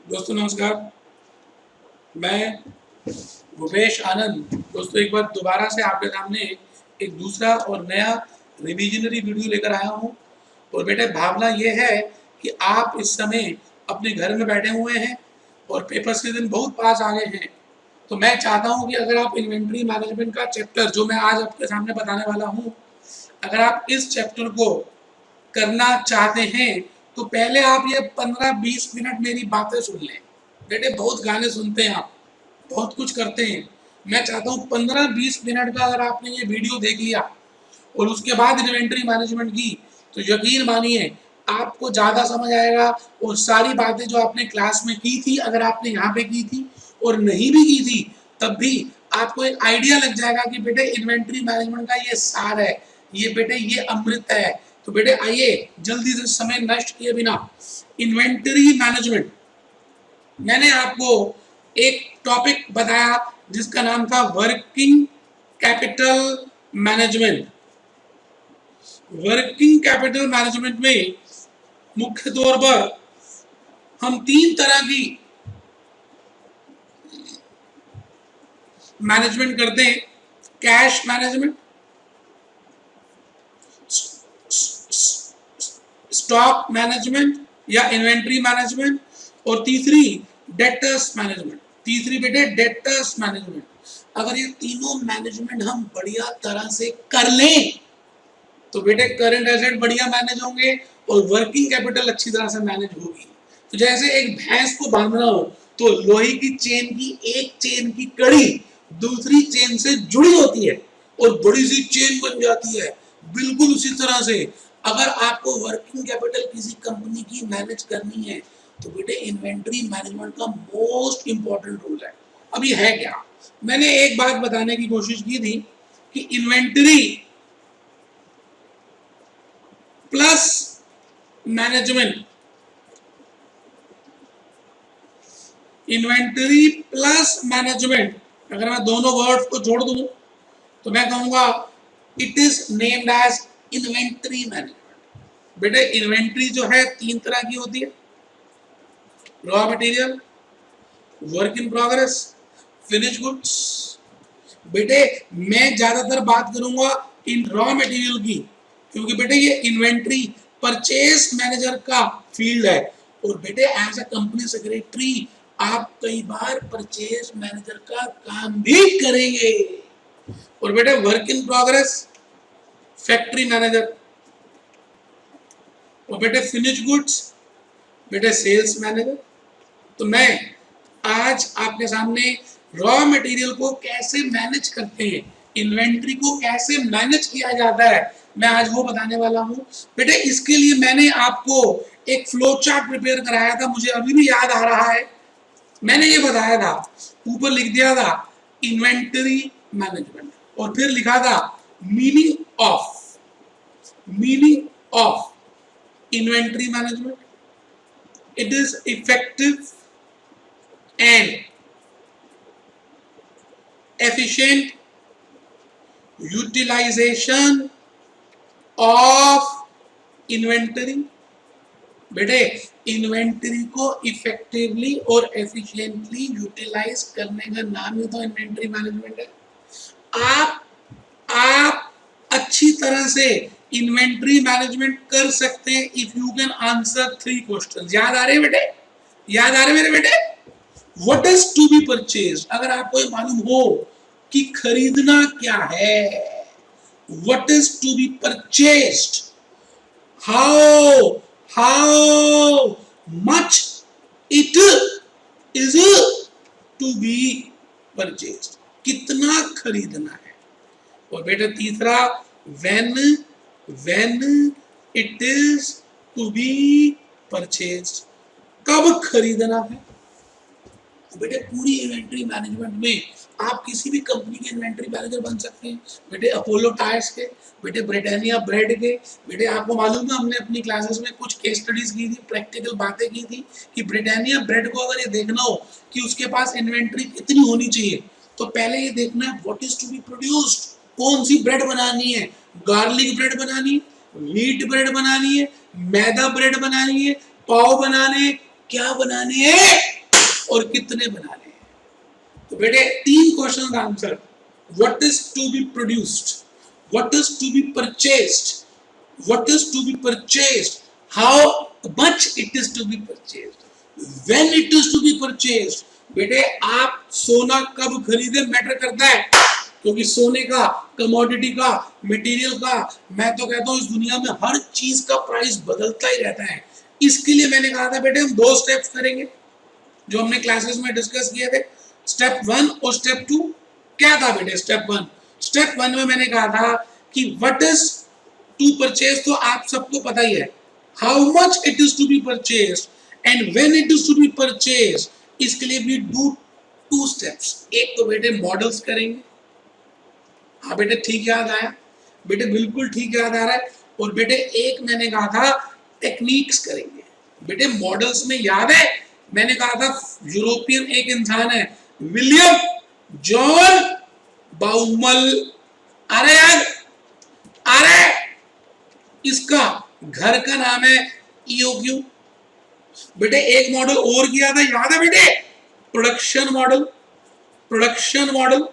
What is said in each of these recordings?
दोस्तों नमस्कार, मैं भूपेश आनंद दोस्तों एक बार दोबारा से आपके सामने एक दूसरा और नया रिविजनरी वीडियो लेकर आया हूँ। और बेटे भावना ये है कि आप इस समय अपने घर में बैठे हुए हैं और पेपर्स के दिन बहुत पास आ गए हैं। तो मैं चाहता हूँ कि अगर आप इन्वेंट्री मैनेजमेंट का चैप्टर जो मैं आज आपके सामने बताने वाला हूँ, अगर आप इस चैप्टर को करना चाहते हैं तो पहले आप ये 15-20 मिनट मेरी बातें सुन लें। बेटे बहुत गाने सुनते हैं आप, बहुत कुछ करते हैं। मैं चाहता हूँ 15-20 मिनट का अगर आपने ये वीडियो देख लिया और उसके बाद इन्वेंट्री मैनेजमेंट की, तो यकीन मानिए आपको ज़्यादा समझ आएगा। और सारी बातें जो आपने क्लास में की थी, अगर आपने यहाँ पे की थी और नहीं भी की थी, तब भी आपको एक आइडिया लग जाएगा कि बेटे इन्वेंट्री मैनेजमेंट का ये सार है, ये बेटे ये अमृत है। तो बेटे आइए जल्दी से समय नष्ट किए बिना इन्वेंट्री मैनेजमेंट, मैंने आपको एक टॉपिक बताया जिसका नाम था working capital management. Working capital management में मुख्य तौर पर हम 3 तरह की मैनेजमेंट करते हैं। कैश मैनेजमेंट, स्टॉक मैनेजमेंट या इन्वेंट्री मैनेजमेंट, और तीसरी डेटर्स मैनेजमेंट। तीसरी बेटे डेटर्स मैनेजमेंट। अगर ये तीनों मैनेजमेंट हम बढ़िया तरह से कर लें तो बेटे करंट एसेट बढ़िया मैनेज होंगे और वर्किंग कैपिटल अच्छी तरह से मैनेज होगी। तो जैसे एक भैंस को बांधना हो तो लोहे की चेन की एक चेन की कड़ी दूसरी चेन से जुड़ी होती है और बड़ी सी चेन बन जाती है। बिल्कुल उसी तरह से अगर आपको वर्किंग कैपिटल किसी कंपनी की मैनेज करनी है तो बेटे इन्वेंट्री मैनेजमेंट का मोस्ट इंपॉर्टेंट रोल है। अब ये है क्या, मैंने एक बात बताने की कोशिश की थी कि inventory plus management, inventory plus management, अगर मैं दोनों वर्ड्स को जोड़ दूं तो मैं कहूंगा it is named as inventory management. बेटे इन्वेंट्री जो है 3 तरह की होती है, raw material, work in progress, finish goods. बेटे मैं ज्यादातर बात करूंगा इन रॉ मटेरियल की, क्योंकि बेटे ये इन्वेंट्री परचेस मैनेजर का फील्ड है। और बेटे एज अ कंपनी सेक्रेटरी आप कई बार परचेस मैनेजर का काम भी करेंगे। और बेटे work in progress factory manager, और बेटे फिनिश गुड्स बेटे सेल्स मैनेजर। तो मैं आज आपके सामने रॉ मटेरियल को कैसे मैनेज करते हैं, इन्वेंट्री को कैसे मैनेज किया जाता है, मैं आज वो बताने वाला हूं। बेटे इसके लिए मैंने आपको एक फ्लो चार्ट प्रिपेयर कराया था, मुझे अभी भी याद आ रहा है। मैंने ये बताया था, ऊपर लिख दिया था इन्वेंटरी मैनेजमेंट और फिर लिखा था meaning of inventory management. It is effective and efficient utilization of inventory। बेटे इन्वेंटरी को इफेक्टिवली और एफिशिएंटली यूटिलाइज करने का नाम ही तो इन्वेंटरी मैनेजमेंट है। आप अच्छी तरह से इन्वेंटरी मैनेजमेंट कर सकते हैं if you can answer 3 questions. याद आ रहे हैं बेटे, याद आ रहे मेरे बेटे? What is to be purchased, अगर आपको ये मालूम हो कि खरीदना क्या है, what is to be purchased, how much it is to be purchased, कितना खरीदना है। और बेटा तीसरा when it is to be purchased, कब खरीदना है। बेटे पूरी इन्वेंट्री मैनेजमेंट में आप किसी भी कंपनी के इन्वेंट्री मैनेजर बन सकते हैं। बेटे अपोलो टायर्स के, बेटे ब्रिटानिया ब्रेड के। बेटे आपको मालूम है हमने अपनी क्लासेस में कुछ केस स्टडीज की थी, प्रैक्टिकल बातें की थी कि ब्रिटानिया ब्रेड को अगर ये देखना हो कि उसके पास इन्वेंट्री कितनी होनी चाहिए तो पहले ये देखना है what is to be produced, कौन सी ब्रेड बनानी है। गार्लिक ब्रेड बनानी है, व्हीट ब्रेड बनानी है, मैदा ब्रेड बनानी है, पाव बनाने, क्या बनाने हैं, और कितने बनाने हैं। तो बेटे 3 क्वेश्चन का answer, what is to be produced, what is to be purchased, what is to be purchased, how much it is to be purchased, when it is to be purchased. बेटे आप सोना कब खरीदे मैटर करता है, क्योंकि सोने का, कमोडिटी का, मटेरियल का, मैं तो कहता हूं इस दुनिया में हर चीज का प्राइस बदलता ही रहता है। इसके लिए मैंने कहा था बेटे हम 2 स्टेप्स करेंगे जो हमने क्लासेस में डिस्कस किए थे, स्टेप 1 और स्टेप 2। क्या था बेटे स्टेप 1? स्टेप 1 में मैंने कहा था कि व्हाट इज टू परचेज, तो आप सबको पता ही है, how much it is to be purchase and when it is to be purchase. इसके लिए भी डू 2 स्टेप्स। एक तो बेटे मॉडल्स करेंगे, हाँ बेटे ठीक याद आया, बेटे बिल्कुल ठीक याद आ रहा है। और बेटे एक मैंने कहा था टेक्निक्स करेंगे। बेटे मॉडल्स में याद है मैंने कहा था यूरोपियन एक इंसान है, विलियम जॉन बाउमल। अरे यार, अरे इसका घर का नाम है ईओक्यू। बेटे एक मॉडल और किया था, याद है बेटे, प्रोडक्शन मॉडल, प्रोडक्शन मॉडल।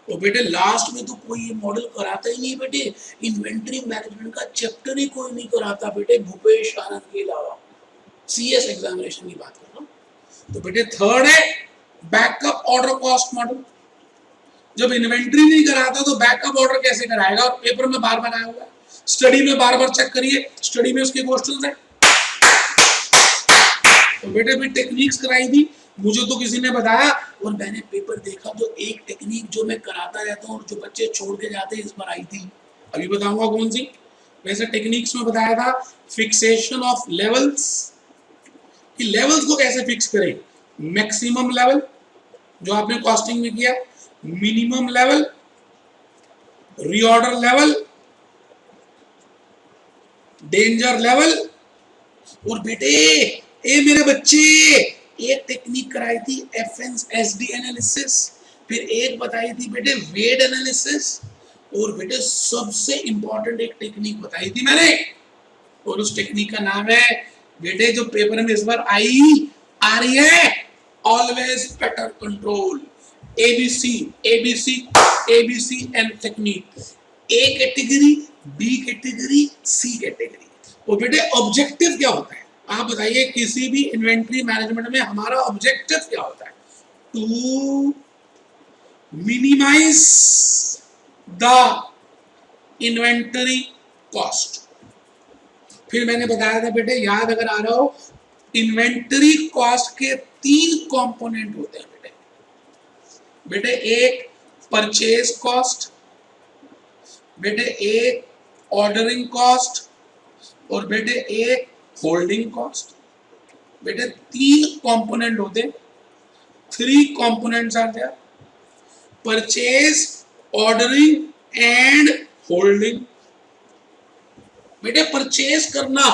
तो बेटे लास्ट में तो कोई ये मॉडल कराता ही नहीं बेटे, इन्वेंटरी मैनेजमेंट का चैप्टर ही कोई नहीं कराता बेटे भूपेश आनंद के अलावा। सीएस एग्जामिनेशन की बात कर रहा हूं। तो बेटे थर्ड है बैकअप ऑर्डर कॉस्ट मॉडल। जब इन्वेंटरी नहीं कराता तो बैकअप ऑर्डर कैसे कराएगा, और पेपर में बार बार आया हुआ है, स्टडी में बार बार चेक करिए, स्टडी में उसके क्वेश्चंस हैं। तो बेटे भी टेक्निक्स कराई थी, मुझे तो किसी ने बताया और मैंने पेपर देखा तो एक टेक्निक जो मैं कराता रहता हूँ और जो बच्चे छोड़ के जाते हैं इस बार आई थी, अभी बताऊंगा कौन सी। वैसे टेक्निक्स में बताया था फिक्सेशन ऑफ लेवल्स, कि लेवल्स को कैसे फिक्स करें। मैक्सिमम लेवल जो आपने कॉस्टिंग में किया, minimum level, reorder level, danger level. और बेटे ए मेरे बच्चे एक टेक्निक कराई थी एफएसडी एनालिसिस, फिर एक बताई थी बेटे वेट एनालिसिस, और बेटे सबसे इंपॉर्टेंट एक टेक्निक बताई थी मैंने, और उस टेक्निक का नाम है बेटे जो पेपर में इस बार आ रही है, always better control, ABC ABC ABC and technique. A category, B category, C category. और बेटे ऑब्जेक्टिव क्या होता है आप बताइए, किसी भी इन्वेंटरी मैनेजमेंट में हमारा ऑब्जेक्टिव क्या होता है? To minimize the inventory cost. फिर मैंने बताया था बेटे, याद अगर आ रहा हो, इन्वेंटरी कॉस्ट के 3 कंपोनेंट होते हैं बेटे। बेटे एक परचेज कॉस्ट, बेटे एक ऑर्डरिंग कॉस्ट, और बेटे एक होल्डिंग कॉस्ट। बेटे 3 कंपोनेंट होते, 3 components are there, purchase, ordering and holding. बेटे परचेज करना,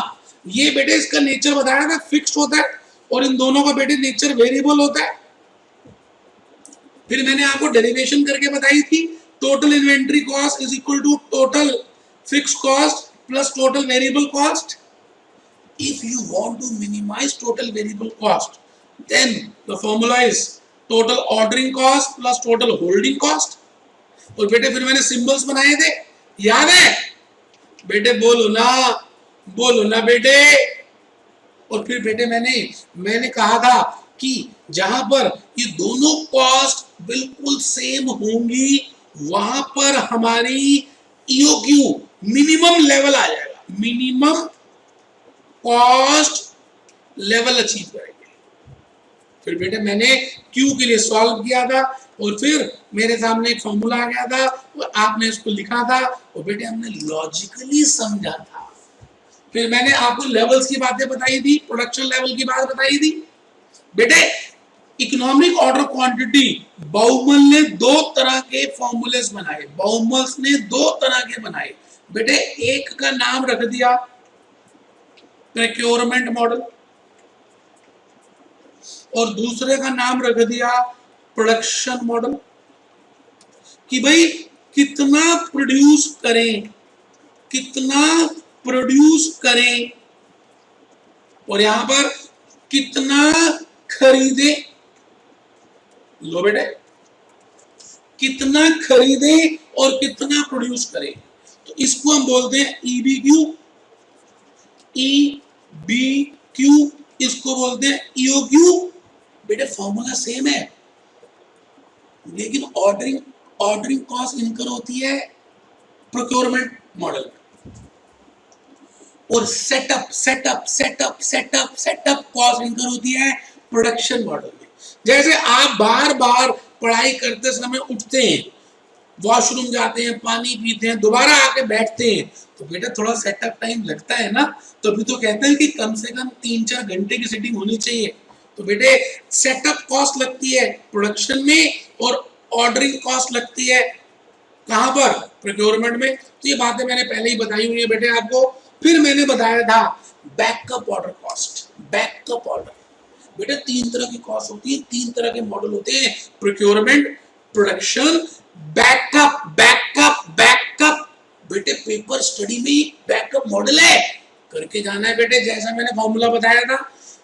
ये बेटे इसका नेचर बताया था फिक्स्ड होता है, और इन दोनों का बेटे नेचर वेरिएबल होता है। फिर मैंने आपको डेरिवेशन करके बताई थी, total inventory cost is equal to total fixed cost plus total variable cost. If you want to minimize total variable cost, then the formula is total ordering cost plus total holding cost। और बेटे फिर मैंने symbols बनाए थे, याद है बेटे? बोलो ना बेटे। और फिर बेटे मैंने कहा था कि जहां पर ये दोनों कॉस्ट बिल्कुल सेम होंगी वहां पर हमारी ईओक्यू मिनिमम लेवल आ जाएगा, मिनिमम कॉस्ट लेवल अचीव करेंगे। फिर बेटे मैंने क्यू के लिए सॉल्व किया था, और फिर मेरे सामने एक फॉर्मूला आ गया था, और आपने इसको लिखा था, और बेटे हमने लॉजिकली समझा था। फिर मैंने आपको लेवल्स की बातें बताई थी, प्रोडक्शन लेवल की बात बताई थी। बेटे इकोनॉमिक ऑर्डर क्वांटिटी, बाउमल ने 2 तरह के फॉर्मूलेस बनाए, बाउमल्स ने 2 तरह के बनाए। बेटे एक का नाम रख दिया प्रोक्योरमेंट मॉडल, और दूसरे का नाम रख दिया प्रोडक्शन मॉडल, कि भाई कितना प्रोड्यूस करें, कितना प्रोड्यूस करें, और यहां पर कितना खरीदें। लो बेटे, कितना खरीदे और कितना प्रोड्यूस करे, तो इसको हम बोलते हैं ईबीक्यू। ईबीक्यू इसको बोलते हैं ईओक्यू। बेटे फॉर्मूला सेम है, लेकिन ऑर्डरिंग ऑर्डरिंग कॉस्ट इनकर होती है प्रोक्योरमेंट मॉडल में, और setup setup setup setup setup cost incur होती है प्रोडक्शन मॉडल में। जैसे आप बार बार पढ़ाई करते समय उठते हैं, वॉशरूम जाते हैं, पानी पीते हैं, दोबारा आके बैठते हैं, तो बेटा थोड़ा सेटअप टाइम लगता है ना। तो अभी तो कहते हैं कि कम से कम 3-4 घंटे की सिटिंग होनी चाहिए। तो बेटे सेटअप कॉस्ट लगती है प्रोडक्शन में, और ऑर्डरिंग कॉस्ट लगती है कहां पर, प्रोक्योरमेंट में। तो ये बातें मैंने पहले ही बताई हुई है बेटे आपको। फिर मैंने बताया था backup order cost. Backup order बेटे 3 तरह की कॉस्ट होती है, 3 तरह के मॉडल होते हैं, procurement, production, backup. Backup backup बेटे पेपर स्टडी में बैकअप मॉडल है, करके जाना है बेटे, जैसा मैंने फॉर्मूला बताया था।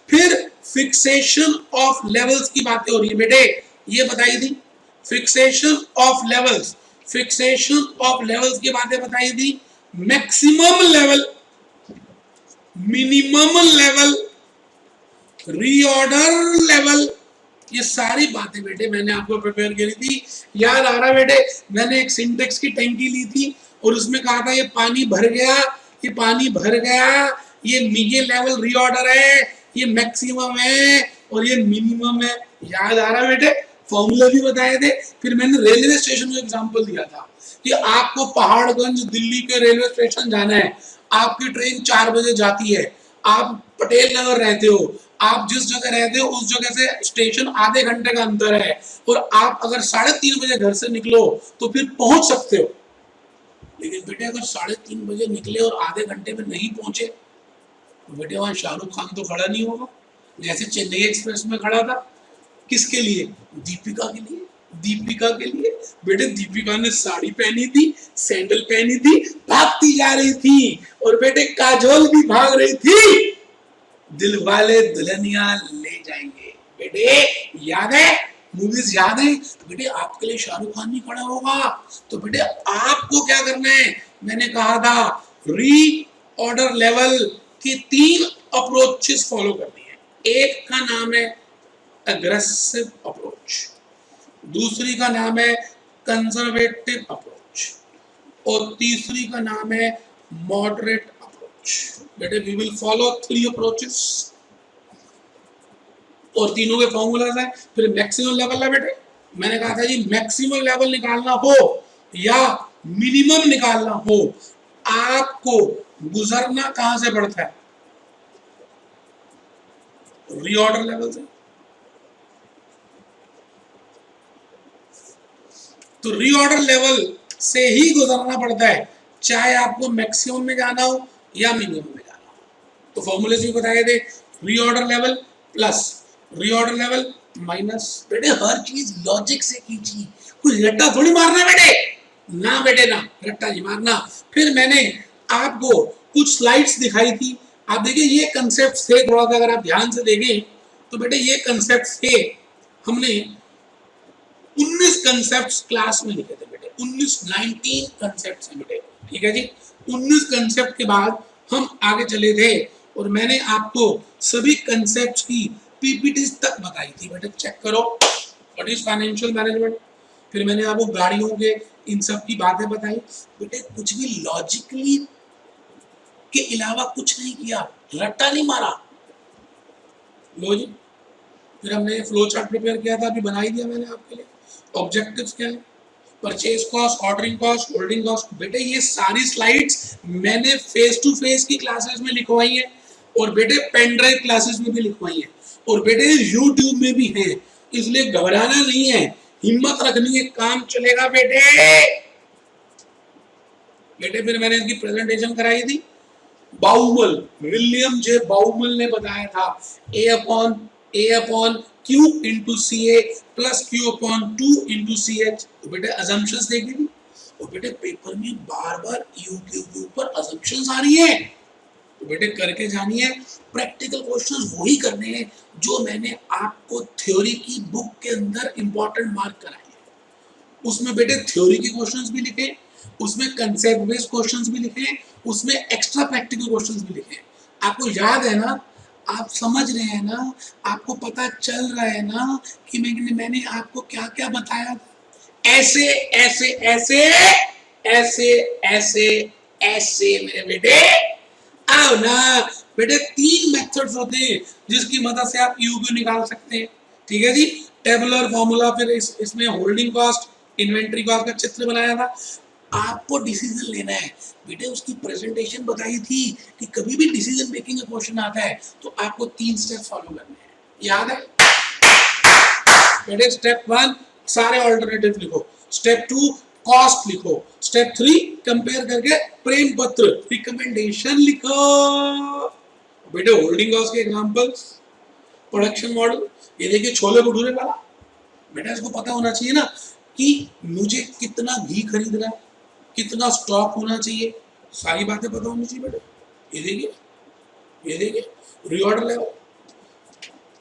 फिर फिक्सेशन ऑफ लेवल्स की बातें हो रही है बेटे, ये बताई थी fixation of levels. Fixation of levels की बातें बताई थी, maximum level, minimum level, reorder level, ये सारी बातें बेटे मैंने आपको प्रिपेयर करी थी। याद आ रहा बेटे, मैंने एक सिंटेक्स की टैंकी ली थी और उसमें कहा था ये पानी भर गया, ये पानी भर गया, ये लेवल रीऑर्डर है, ये मैक्सिमम है और ये मिनिमम है। याद आ रहा बेटे, फॉर्मूला भी बताए थे। फिर मैंने रेलवे स्टेशन का एग्जांपल दिया था कि आपको पहाड़गंज दिल्ली के रेलवे स्टेशन जाना है, आपकी ट्रेन 4 बजे जाती है, आप पटेल नगर रहते हो, आप जिस जगह रहते हो उस जगह से स्टेशन आधे घंटे का अंतर है, और आप अगर 3:30 बजे घर से निकलो तो फिर पहुंच सकते हो। लेकिन बेटे अगर 3:30 बजे निकले और आधे घंटे में नहीं पहुंचे, तो बेटे वहां शाहरुख खान तो खड़ा नहीं होगा, जैसे चेन्नई एक्सप्रेस में खड़ा था। किसके लिए? दीपिका के लिए। दीपिका के लिए बेटे, दीपिका ने साड़ी पहनी थी, सैंडल पहनी थी, भागती जा रही थी, और बेटे काजोल भी भाग रही थी, दिल वाले दुल्हनिया ले जाएंगे। बेटे याद है, मूवीज याद है? तो बेटे आपके लिए शाहरुख खान नहीं खड़ा होगा। तो बेटे आपको क्या करना है, मैंने कहा था री ऑर्डर लेवल की 3 अप्रोचेस फॉलो करनी है। एक का नाम है एग्रेसिव अप्रोच, दूसरी का नाम है कंजर्वेटिव अप्रोच, और तीसरी का नाम है मॉडरेट अप्रोच। बेटे वी विल फॉलो 3 अप्रोचेस, और तीनों के फॉर्मूलाज हैं। फिर मैक्सिमम लेवल है बेटे, मैंने कहा था जी मैक्सिमम लेवल निकालना हो या मिनिमम निकालना हो, आपको गुजरना कहां से पड़ता है? रीऑर्डर लेवल से। तो रीऑर्डर लेवल से ही गुजरना पड़ता है, चाहे आपको मैक्सिमम में जाना हो या मिनिमम में जाना हो। तो फॉर्मूले भी बताए थे, reorder level plus reorder level minus. बेटे हर चीज लॉजिक से कीजिए, कुछ रट्टा थोड़ी मारना बेटे, ना बेटे ना, रट्टा नहीं मारना। फिर मैंने आपको कुछ स्लाइड्स दिखाई थी, आप देखिए ये कंसेप्ट थे, थोड़ा सा अगर आप ध्यान से देखें तो बेटे ये कंसेप्ट थे, हमने 19 कंसेप्ट्स क्लास में लिखे थे बेटे, 19 कंसेप्ट्स हैं बेटे, ठीक है जी। 19 कंसेप्ट के बाद हम आगे चले थे, और मैंने आपको सभी कंसेप्ट्स की पीपीटी तक बताई थी बेटे, चेक करो व्हाट इज फाइनेंशियल मैनेजमेंट। फिर मैंने आपको गाड़ियों के इन सब की बातें बताई बेटे, कुछ भी लॉजिकली के अलावा कुछ नहीं किया, रट्टा नहीं मारा। लो जी, फिर हमने फ्लो चार्ट प्रिपेयर किया था, अभी बना ही दिया मैंने आपके लिए। ऑब्जेक्टिव्स क्या है? Purchase cost, ordering cost, holding cost. बेटे ये सारी स्लाइड्स मैंने फेस टू फेस की क्लासेस में लिखवाई है, और बेटे पेन ड्राइव क्लासेस में भी लिखवाई है, और बेटे यूट्यूब में भी है, इसलिए घबराना नहीं है, हिम्मत रखनी है, काम चलेगा बेटे। बेटे फिर मैंने इसकी प्रेजेंटेशन कराई थी, बाउमल, विलियम जे बाउमल ने बताया था A upon Q into CA plus Q upon 2 into CH। तो बेटे अजम्पशंस देखी थी, और बेटे पेपर में बार बार EOQ के ऊपर अजम्पशंस आ रही है, तो बेटे करके जानिए, प्रैक्टिकल क्वेश्चंस वही करने हैं जो मैंने आपको थ्योरी की बुक के अंदर इंपॉर्टेंट मार्क कराए हैं। उसमें बेटे थ्योरी के क्वेश्चंस भी लिखे, उसमें कंसेप्ट बेस्ड क्वेश्चंस भी लिखे, उसमें एक्स्ट्रा प्रैक्टिकल क्वेश्चंस भी लिखे। आपको याद है ना, आप समझ रहे हैं ना, आपको पता चल रहा है ना कि मैंने आपको क्या क्या बताया। ऐसे ऐसे ऐसे ऐसे ऐसे ऐसे मेरे बेटे आओ ना। बेटे 3 मेथड्स होते हैं जिसकी मदद से आप यूबी निकाल सकते हैं। ठीक है जी, टेबुलर फॉर्मूला, फिर इसमें होल्डिंग कॉस्ट, इन्वेंट्री कॉस्ट का चित्र बनाया था। आपको डिसीजन लेना है बेटे, उसकी प्रेजेंटेशन बताई थी कि कभी भी डिसीजन मेकिंग का क्वेश्चन आता है तो आपको 3 स्टेप फॉलो करने हैं, याद है बेटे। स्टेप 1 सारे ऑल्टरनेटिव लिखो, स्टेप 2 कॉस्ट लिखो, स्टेप 3 कंपेयर करके प्रेम पत्र रिकमेंडेशन लिखो। बेटे होल्डिंग कॉस्ट के एग्जांपल्स, प्रोडक्शन मॉडल, ये देखिए छोले भटूरे वाला। बेटा इसको पता होना चाहिए ना कि मुझे कितना घी खरीदना है, कितना स्टॉक होना चाहिए, सारी बातें पता होनी चाहिए बेटे। ये देखिए रीऑर्डर लेवल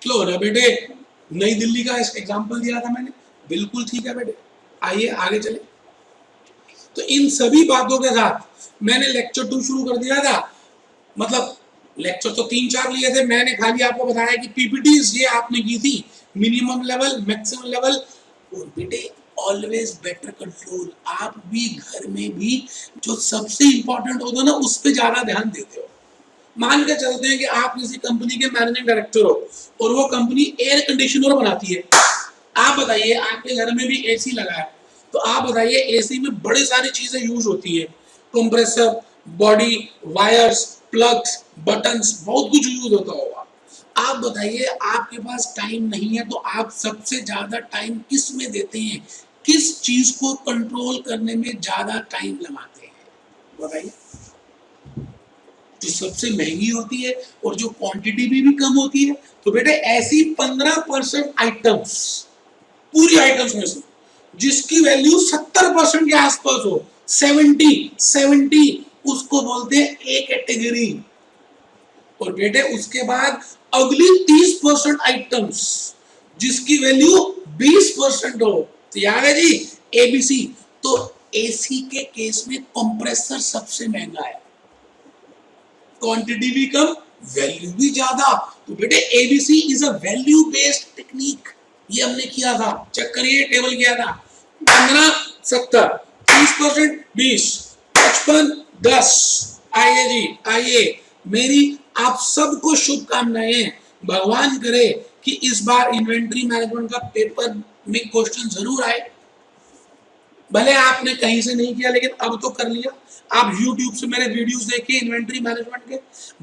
लो ना बेटे। नई दिल्ली का एग्जांपल दिया था मैंने, बिल्कुल ठीक है बेटे। आइए आगे चले। तो इन सभी बातों के साथ मैंने लेक्चर 2 शुरू कर दिया था। मतलब लेक्चर तो 3-4 लिए थे, मैंने खाली आपको बताया कि पीपीटीज ये आपने की थी, मिनिमम लेवल, मैक्सिमम लेवल। और बेटे ऑलवेज बेटर कंट्रोल, आप भी घर में भी जो सबसे इंपॉर्टेंट होता है ना उस पर ज्यादा ध्यान देते हो। मान के चलते हैं कि आप किसी कंपनी के मैनेजिंग डायरेक्टर हो और वो कंपनी एयर कंडीशनर बनाती है। आप बताइए, आपके घर में भी एसी लगा है, तो आप बताइए एसी में बड़ी सारी चीजें यूज होती है, compressor, body, wires, plugs, buttons, बहुत कुछ यूज होता होगा। आप बताइए, आपके पास टाइम नहीं है तो आप सबसे ज्यादा टाइम किस में देते हैं, किस चीज को कंट्रोल करने में ज्यादा टाइम लगाते हैं, बताइए। जो सबसे महंगी होती है और जो क्वांटिटी भी कम होती है। तो बेटे ऐसी 15% आइटम्स, पूरी आइटम्स में से जिसकी वैल्यू 70% के आसपास हो, 70 उसको बोलते हैं ए कैटेगरी। और बेटे उसके बाद अगली 30% आइटम्स जिसकी वैल्यू 20% हो, तो याद है जी एबीसी। तो एसी के केस में कंप्रेसर सबसे महंगा है, क्वांटिटी भी कम, वैल्यू भी ज्यादा। तो बेटे ABC is a value based technique, ये हमने किया था, चेक करिए टेबल किया था। 15 70, 30% 20, 55 10। आइए जी आइए, मेरी आप सबको शुभकामनाएं। भगवान करे कि इस बार इन्वेंट्री मैनेजमेंट का पेपर में क्वेश्चन जरूर आए। भले आपने कहीं से नहीं किया लेकिन अब तो कर लिया। आप YouTube से मेरे वीडियोस देखिए इन्वेंट्री मैनेजमेंट के।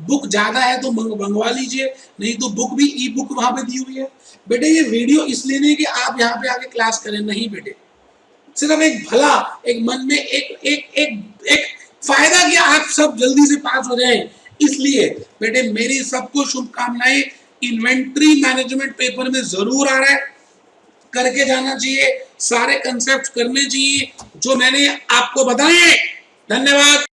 बुक ज्यादा है तो मंगवा लीजिए, नहीं तो बुक भी ई बुक वहां पे दी हुई है। बेटे ये वीडियो इसलिए नहीं कि आप यहाँ पे आके क्लास करें, नहीं बेटे, सिर्फ एक भला, एक मन में एक एक एक एक फायदा कि आप सब जल्दी से पास हो जाएं, इसलिए बेटे मेरी सबको शुभकामनाएं। इन्वेंट्री मैनेजमेंट पेपर में जरूर आ रहा है, करके जाना चाहिए, सारे कंसेप्ट करने चाहिए जो मैंने आपको बताए। धन्यवाद।